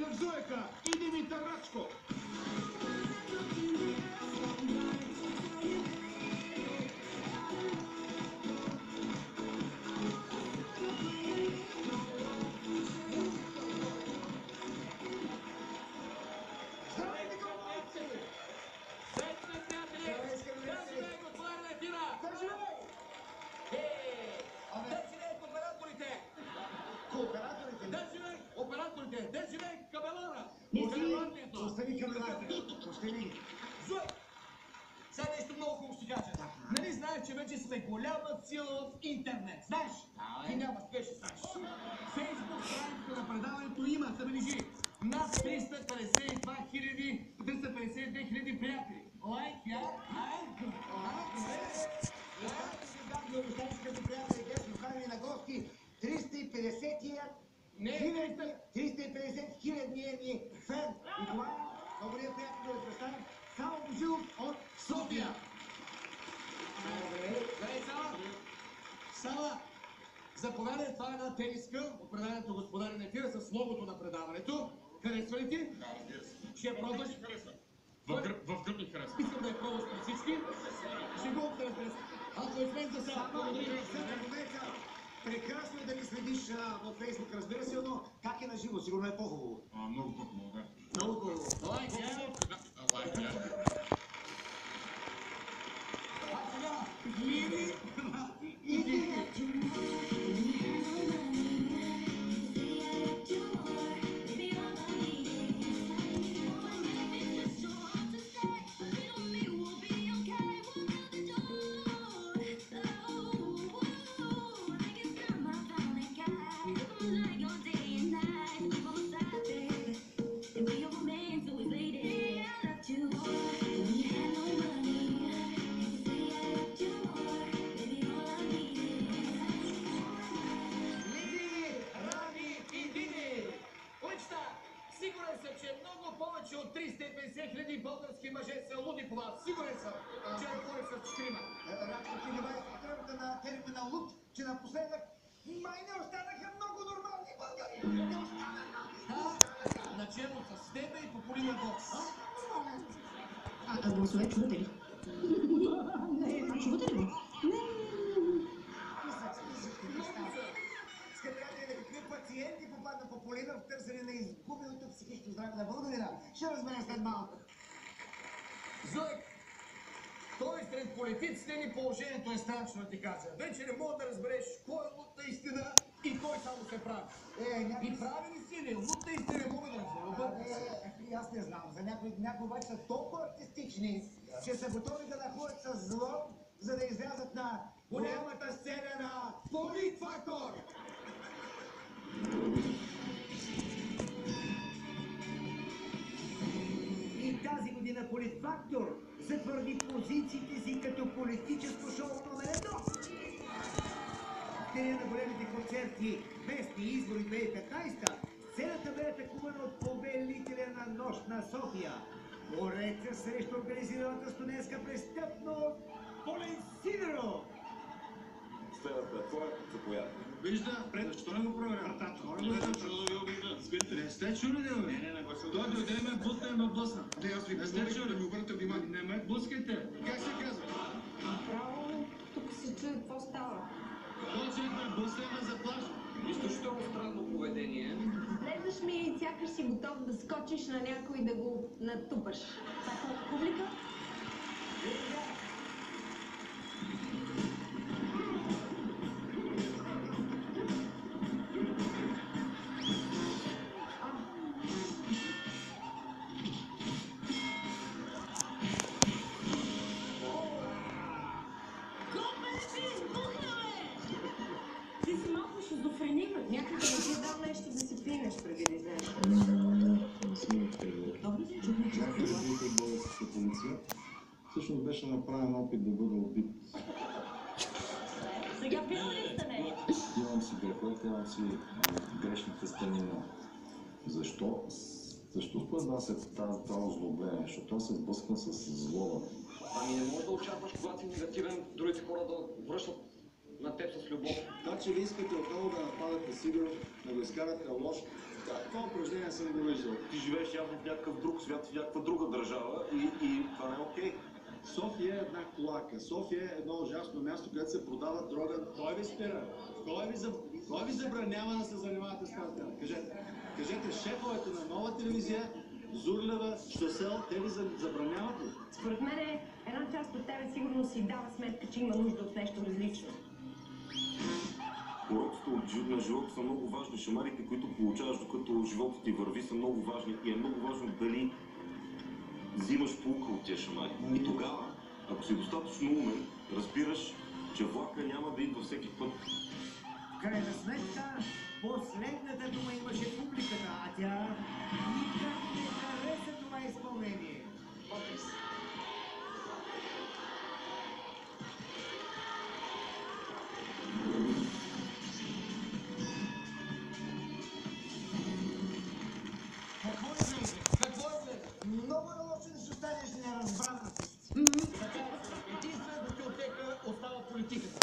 Василев Зоека и Димитър Рачко. Сега нещо много хубаво ще кажа. Нали знаеш, че вече сме голяма сила в интернет? Знаеш? Ти няма спеше, знаеш. Фейсбук страницата на предаването има, забележи, над 352 хиляди приятели. Лайк, я? Скъпи приятели, днес поканени на гости 350 хилядния ни фен. И това е много приятно да ви представим Сава Божилов от София. Здравей, Сава! Сава, заповядай, това е една тениска от предаването Господари на ефира с логото на предаването. Харесва ли ти? Да, разбира се. Ще я пробваш? В гръб ми харесва. Искам да я пробваш при всички. Шегувам се, разбира се. Аплодисмент за Сава. Прекрасно е да ни следиш във Фейсбук, разбира се, но как е на живо? Сигурно е по-хубаво. Много по-хубаво, да. Много хубаво. Лайк, я? Лайк, я. А сега, Лили и Дими. Сигурен съм, че много повече от 350 хиляди български мъже са луди по вас. Сигурен съм, че ръководят с четирима. Рачко, ти не бъде потребата на термина луд, че напоследък май не останаха много нормални българи. Не останаха. Начало с тебе и Популина Бокс. А гласове чувате ли? Чувате ли го? Какви пациенти попадна Популина в търсене на изгубеното психично здраве на българина? Ще разберем след малко. Зоек, той сред политиците ни положението е страшно, ти кажа. Вече не мога да разбереш кой е луд наистина и кой само се прави. И прави ли си ли? Луд наистина не мога да разбера. Аз не знам. За някои обаче са толкова артистични, че са готови да нахлуят с зло, за да излязат на голямата сцена на Политфактор. И тази година Политфактор затвърди позициите си като политическо шоу номер 1. В деня на големите концерти, местни избори 2015, сцената бе атакувана от повелителя на нощ на София. Бореца срещу организираната студентска престъпност Волен Сидеров. Сцената е твоя, заповядай. Вижда, защо не го проверя? Не сте чули, да бе? Не, той дойде ме бутна и ме блъсна. Не сте чули, да ми обърнете внимание. Не ме блъскайте. Как се казва? Право, тук се чуе какво става. Той ме блъсна и ме заплашва. Изключително странно поведение. Изглеждаш ми, сякаш си готов да скочиш на някой и да го натупаш. Това е публика? Ти си малко шизофренива. Някой да не ти е дал нещо да си пинеш преди да излезеш. Добре, че чухме, че Българската полиция всъщност беше направен опит да бъде убит. сега пил ли сте, не? Имам си греховете, имам си грешните страни, но защо? Защо според вас е това озлобление? Защото аз се сблъскам с злоба. Ами не можеш да очакваш, когато си негативен, другите хора да връщат на теб с любов. Това, че ви искате отново да нападате Сидоров, да го изкарате лош, това упражнение съм го виждал. Ти живееш явно в някакъв друг свят, в някаква друга държава и това не е окей. София е една клоака. София е едно ужасно място, където се продава дрога. Кой ви спира? Кой ви забранява да се занимавате с тази тема? Кажете, шефовете на Нова телевизия, Зурлева, Штосел, те ви забраняват ли? Според мен една част от тебе сигурно си дава сметка, че има нужда от нещо различно. Уроците на живота са много важни. Шамарите, които получаваш, докато животът ти върви, са много важни. И е много важно дали взимаш поука от тия шамари. И тогава, ако си достатъчно умен, разбираш, че влака няма да идва всеки път. В крайна сметка, последната дума имаше публиката, а тя никак не хареса това изпълнение. Какво е влезе? Много е лошо да се останеш неразбран. Единствената библиотека остава политиката.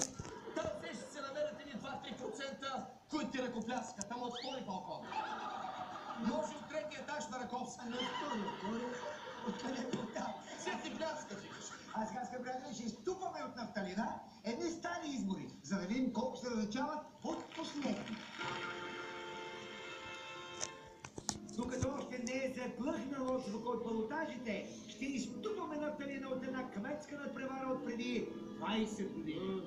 Там все ще се намерят едни 2-3%, които ти ръкопляскат, ама от втори балкон. Може от третия етаж на Раковски. Откъдето там? Все ти пляскат, викаш. Аз казвам, приятели, ще изтупаме от нафталина едни стари избори, за да видим колко се различават от последни. Докато още не е заглъхнало звука от балотажите, ще изтупаме нафталина от една кметска надпревара от преди 20 години.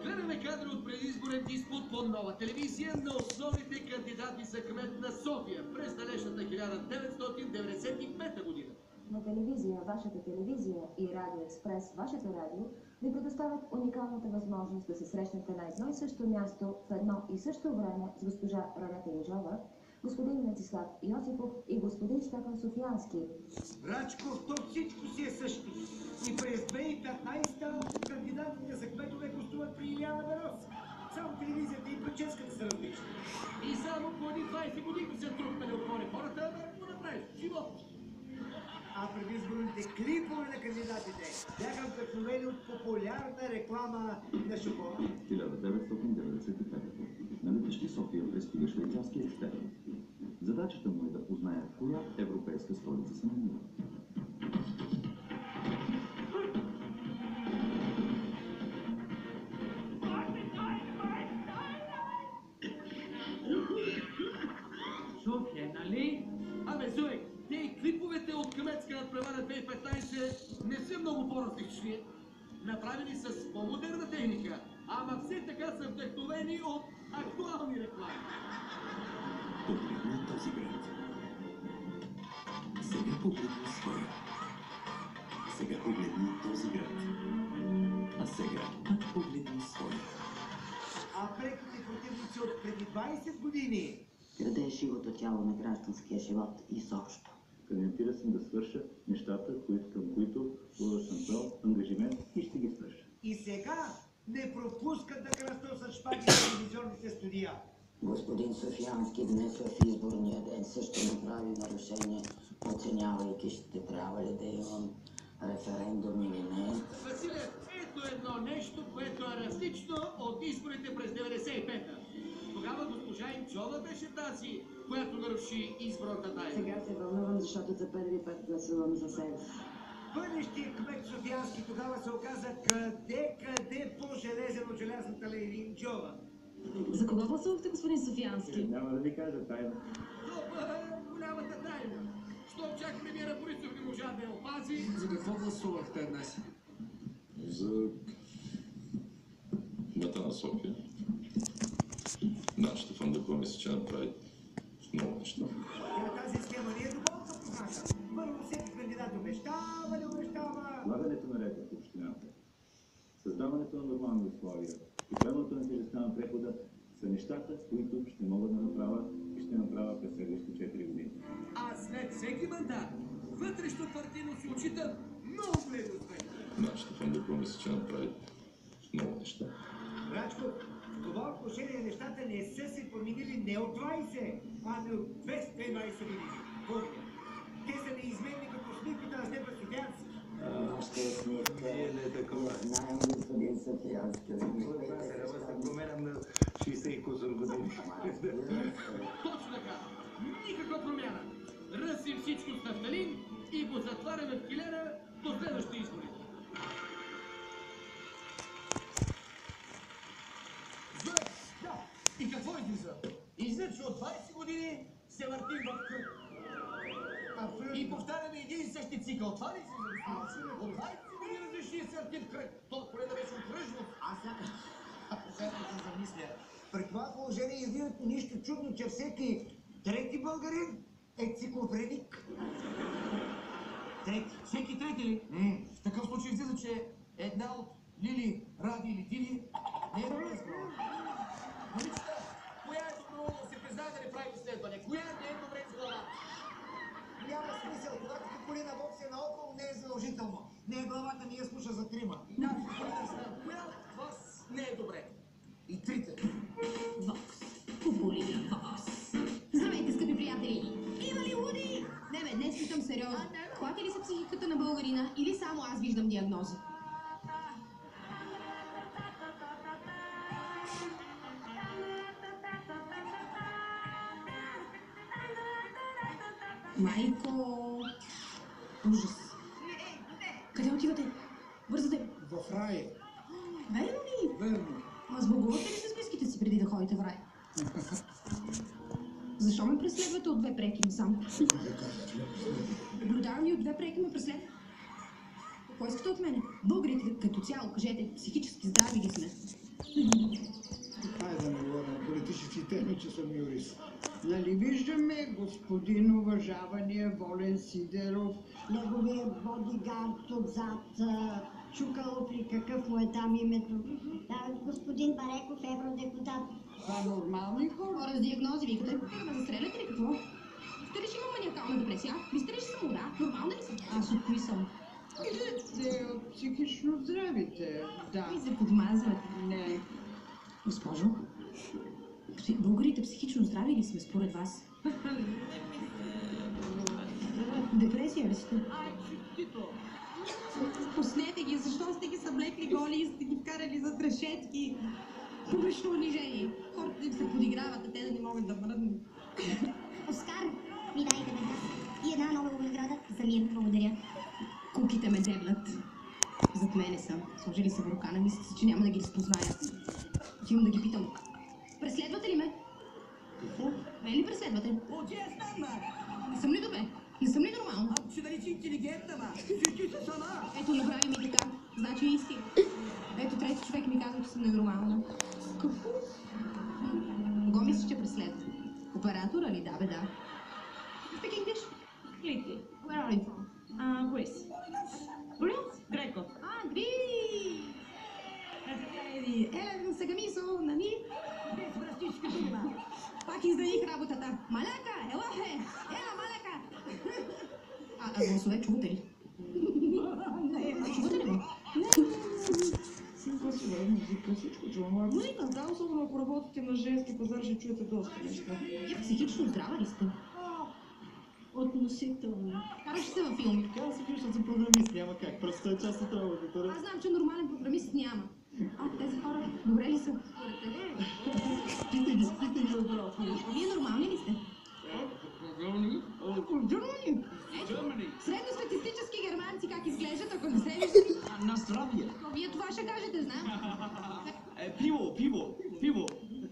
Гледаме кадри от предизборен диспут по Нова телевизия на основните кандидати за кмет на София през далечната 1995 година. На телевизия, вашата телевизия и Радио Експрес, вашето радио, ви предоставят уникалната възможност да се срещнете на едно и също място в едно и също време с госпожа Ранета Инджова, господин Венцислав Йосипов и господин Стефан Софиянски. Рачков, то всичко си е също. И през 2015-та кандидатите за кметове гостуват при Илияна Берос. Само телевизията и прическата са различни. И само по едни 20 години се трупнали отгоре хората, ама какво направиш? Живот! А предизборните клипове на кандидатите бяха вдъхновени от популярна реклама на шоколад. 1995. На летище София пристига швейцарски експерт. Задачата му е да познае в коя европейска столица се намира. София, нали? Абе, Зоек, те и клиповете от кметска надпревара 2015 не са много по-различни. Направени с по-модерна техника, ама все така са вдъхновени от актуални реклами. Погледни този град. Сега погледни своя. Сега погледни този град. А сега пак погледни своя. А преките противници от преди 20 години. Къде е живото тяло на гражданския живот изобщо? Кандидатира съм да свърша нещата, към които съм дал ангажимент и ще ги свърша. И сега не пропускат да кръстосат шпаги в телевизионните студия. Господин Софиянски днес в изборния ден също направи нарушение, оценявайки ще трябва ли да имам референдум или не. Василе, ето едно нещо, което е различно от изборите през 95-та. Тогава госпожа Инчова беше тази, която наруши изборната тайна. Сега се вълнувам, защото за първи път гласувам за себе си. Бъдещият кмет Софиянски тогава се оказа къде по-железен от желязната леди Инчова. За кого гласувахте, господин Софиянски? Няма да ви кажа тайна. Това е голямата тайна. Щом чак премиера Борисов не можа да я опази. За какво гласувахте днес? За кмета на София. Да, Штефан Дъкова мисля, че направи много неща. Тази схема не е доволно позната. Първо всеки кандидат обещава. Влагането на ред в общината, създаването на нормални условия и правилното на тежестта на прехода са нещата, които ще могат да направя и ще направя през следващите 4 години. А след всеки мандат, вътрешно партийно си отчита много бледно успех. Да, Штефан Дъкова мисля, че направи много неща. Рачков, в това отношение нещата не са се променили не от 20, ами от 220 години. Те са неизменни като снимките на Стефан Софиянски. Още е снимка. Знаем господин Софиянски. промяна. Ръсим всичко с нафталин и го затваряме в килера до следващите избори. Да, и какво излиза? Излиза, че от 20 години се въртим в кръг. И повтаряме един и същи цикъл. Това ли си за от 20 години разреши се въртим в кръг. То поле да беше окръжно. Сега се замисля. При това положение излиза нищо чудно, че всеки трети българин е циклофреник. Трети. Всеки трети ли? В такъв случай излиза, че една от Лили, Ради или Дили не е добре справа. Момичета, коя е добро да се признае да не прави изследване? Коя не е добре с глава? Няма смисъл, когато куполи на бокс е наоколо, не е задължително. Не е главата, не я слуша за трима. Коя от вас не е добре? И трите. Вокс. Куполи на Вокс. Здравейте, скъпи приятели! Има ли луди? Не бе, днес питам сериозно. Хвати ли се психиката на българина или само аз виждам диагнози? Майко! Ужас! Къде отивате? Бързате! В рай. Верно ли? Верно. А сбогувате ли се с близките си преди да ходите в рай? Защо ме преследвате от две преки насам? Наблюдавам и от две преки ме преследват. Какво искате от мене? Българите като цяло, кажете, психически здрави ли сме? Хайде да не говоря на политически теми, че съм юрист. Нали виждаме господин уважавания Волен Сидеров? Неговия бодигард отзад, Чукалов ли, какъв му е там името? Да, господин Бареков, евродепутат. Това нормални хора? Хора с диагнози, викате. Ме застреляте ли какво? Сте ли, че имам маниакална депресия? Мислите ли, че съм луда? Нормална ли съм? Аз от кои съм? Те от психично здравите, да. И се подмазват. Не. Госпожо, българите психично здрави ли сме според вас? Депресия ли сте? Пуснете ги, защо сте ги съблекли голи и сте ги вкарали за решетки? Публично унижение. Хората им се подиграват, а те да не могат да мръднат. Оскар, ми дайте ме и една нова награда за мир. Благодаря. Куките ме деблят. Зад мене са. Сложили са в рукана, мисля си, че няма да ги разпозная. Отивам да ги питам. Преследвате ли ме? Какво? Ме ли преследвате? От тия стана! Не съм ли добре? Не съм ли нормална? А ще дали си интелигентна, ма! Ти се сама! Ето, направи ми така. Значи истина. Ето, трети човек ми казва, че съм ненормална. Какво? Го мислиш, че преследва? Оператора ли? Да, бе, да. Speak English? Completely. Where are you from? Greece. Greece? Greco. Greece! Елен Сегамисо, нали? Без връстичка дума. Пак изданих работата. Маляка, елахе! Ела, маляка! А гласове чувате ли? Не, чувате ли го? Гласове, музика, всичко чувам. Музика, да, особено ако работите на женски пазар, ще чуете доста неща. Вие психично здрава ли сте? Относително. Караш се във филми. Как се виждат за програмист? Няма как. Просто е част от работата. Аз знам, че нормален програмист няма. Тези хора добре ли са? Питай ги направо. Вие нормални ли сте? Германи. Средностатистически германци как изглеждат, ако не се виждали? На здравие. Вие това ще кажете, знам. Пиво.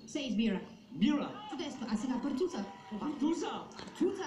Сейс бира. Бира. Чудесно. А сега партуца. Партуза. Туца.